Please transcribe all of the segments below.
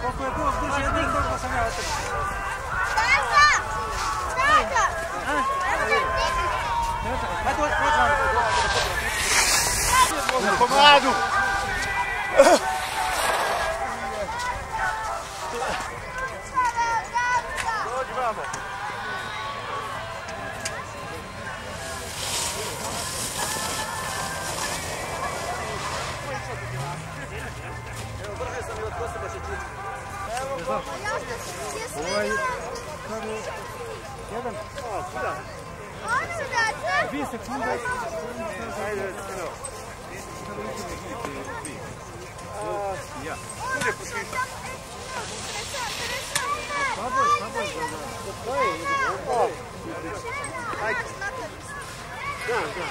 Koliko je Bog duži jednih, toliko sam ja otrčio. Hajde, pođi vam. Na pomadu. Dođi vamo. Evo, brhe sam i od poseba še čuti. Evo, ovaj, kada je jedan. O, kuda? Vi se kunda. Ajde, skino. Ja. Kude pušiš? Saboj, saboj. Ajde. Da.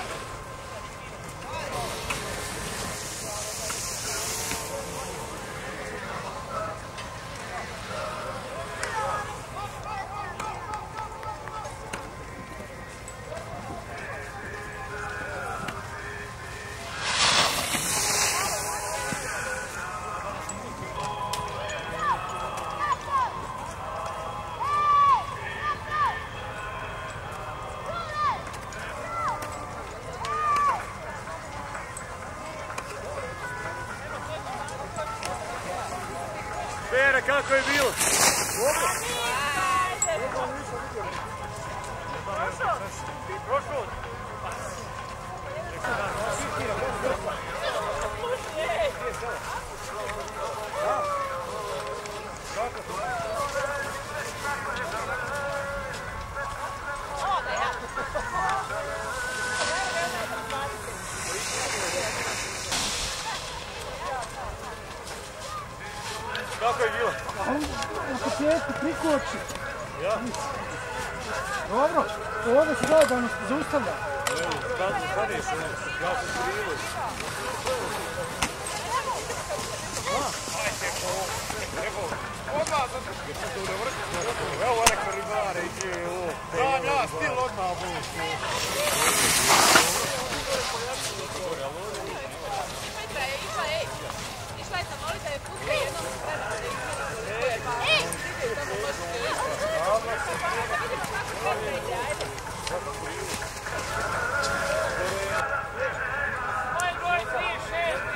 Pere, kako je bilo? Prošlo? Kako je bilo? Na početku prikoči. Ja? Dobro, ovdje se gledano zaustavlja. Staneš, ja sam krivo. Odmah, evo one koribare, iđe ovo. Znam ja, stil odmah budu. Išla je sam moli da je puste jednom spremno da je samo možete moj broj 3-6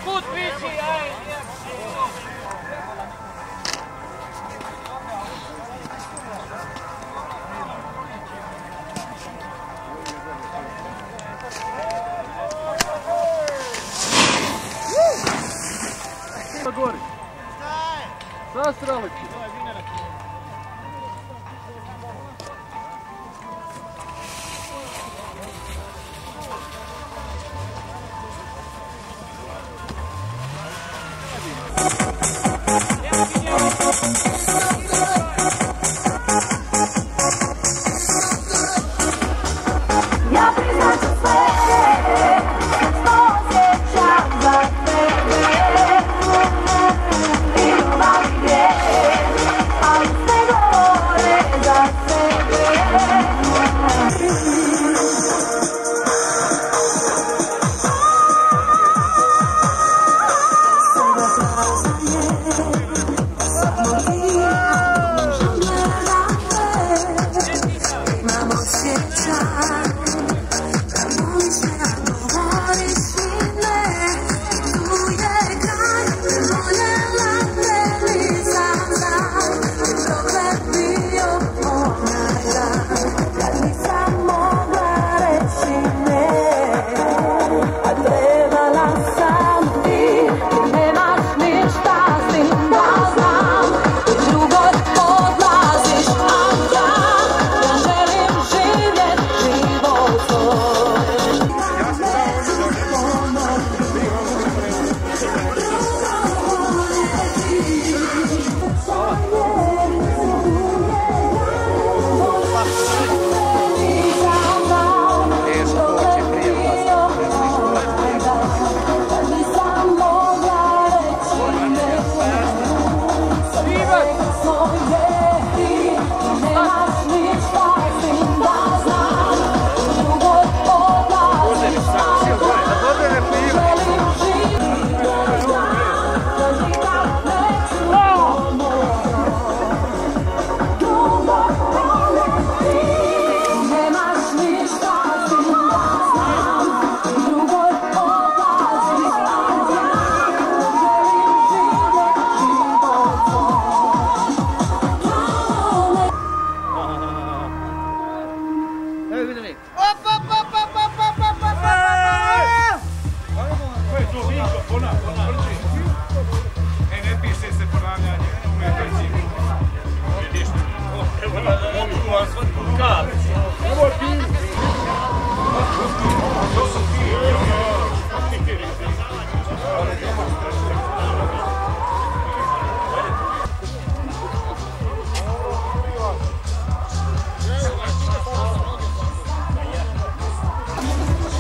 kut pići, aj! Gori. Sastrali ti. Ja priznat ću sve, što osjećam za tebe. I ljubav i grijeh, ali sve govore za sebe. Imam osjećaj da voliš me, a govoriš mi ne. Tu je kraj, voljela me nisam dan. Dokle bio onaj dan kad nisam mogla reći ne. A trebala sam ti, nemaš ništa s tim da znam. Drugoj odlaziš, a ja želim živjet život tvoj.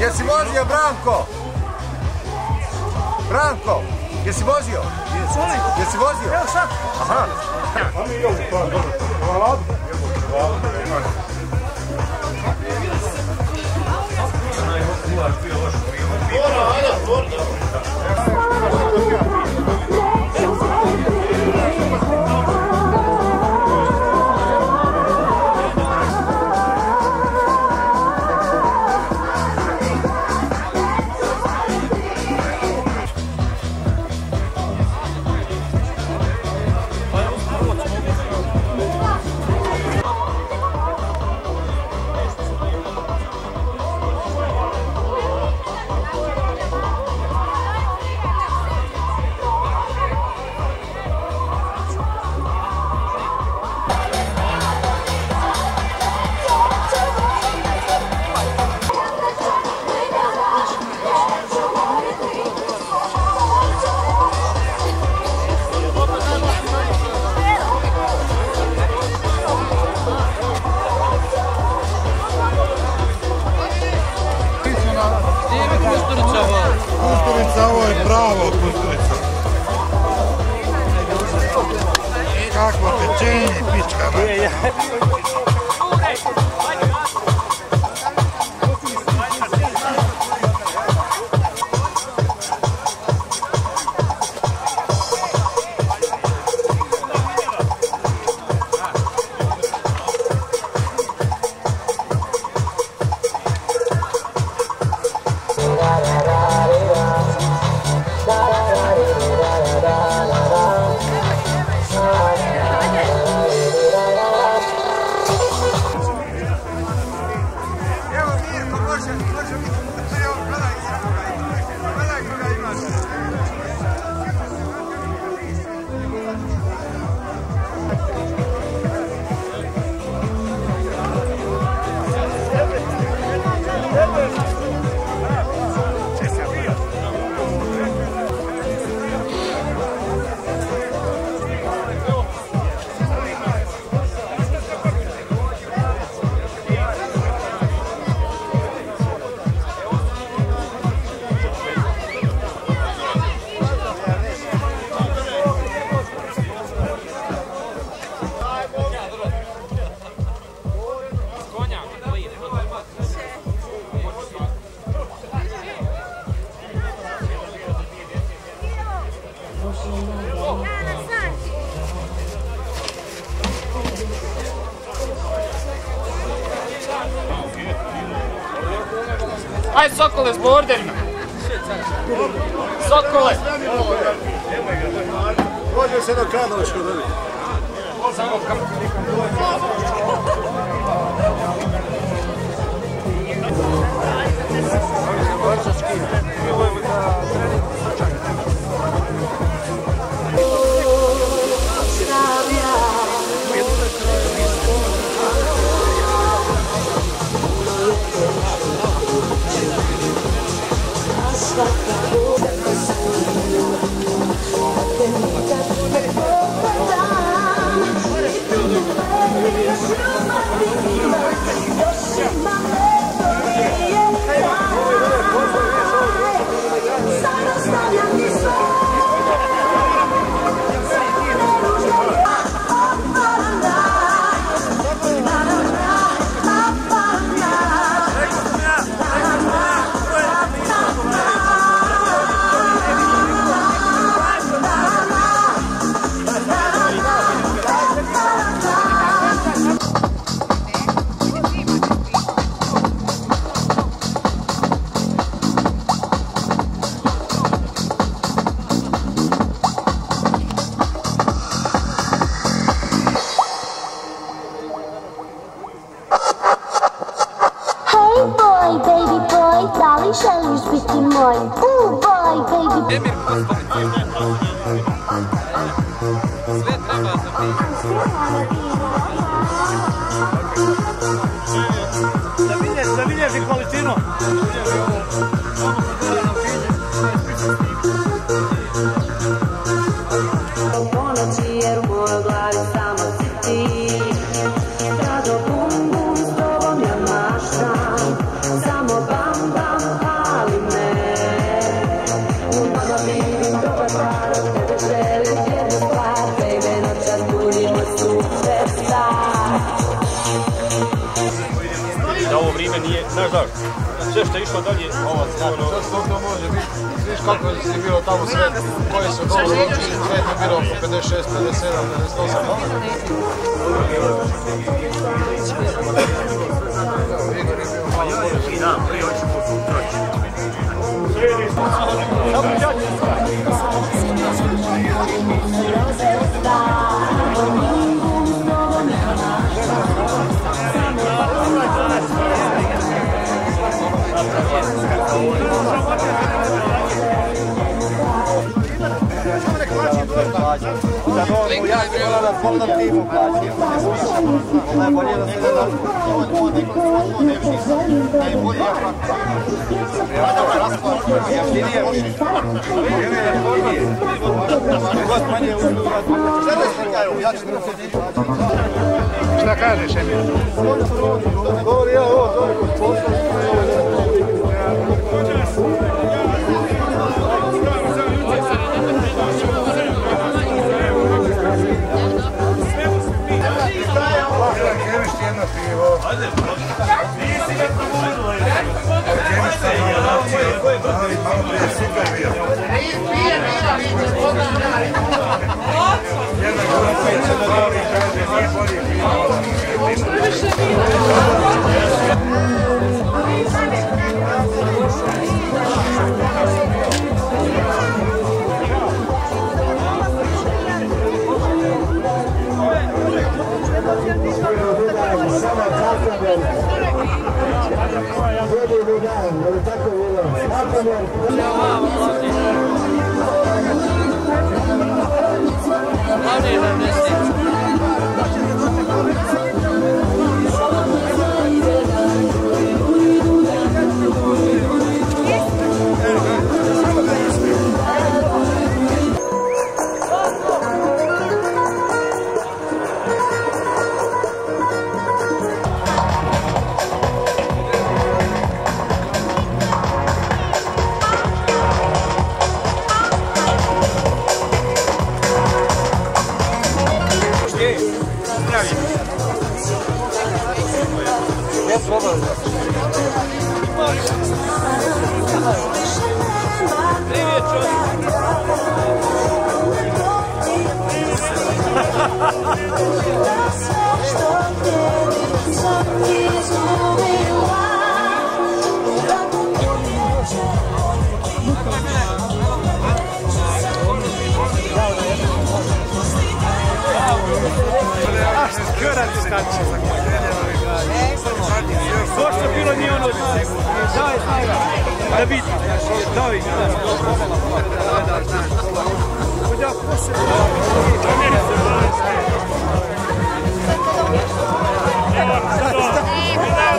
Jesi vozio, Branko? Branko, jesi vozio? Jesi vozio? Evo sad. Aha. Kusturica, ovo je pravo Kusturica. Kakvo pečenje, pička. Da Ajde Sokole s borderima. Sokole. Može se do Karlovačko dobiti. Samo želiš biti moj, boy, baby. Emir, sve treba zabilježi kvalitinu. Ponoći jer u mojoj glavi samo si ti. Rado bum bum s tobom ja maštam. Samo bam bam pali me. U nama vidim dobar par, od tebe želim jednu stvar. Baby, noćas budimo superstar. Da ovo vrijeme nije, znaš zašto? Sve što je išlo dalje, ovo Što to može biti? Viš kako si bilo tamo sve, koji su dobro učili, sve je bilo oko 56, 57, Šta kažeš, Emir? Govori ja ovo, to je kod posla. Kemišti jedno pivo. Ali malo prije super bio. Jedna grupa i Crnogori kaže nije bolje pivo. Da vidi, da vidi.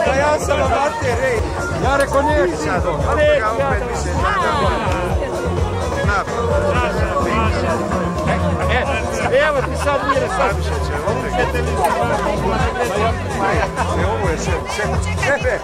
Da ja sam amater, ej. Ja rekao neću. A ne, ja opet mislim Evo ti sad mire, sad više će. Ovo je sve,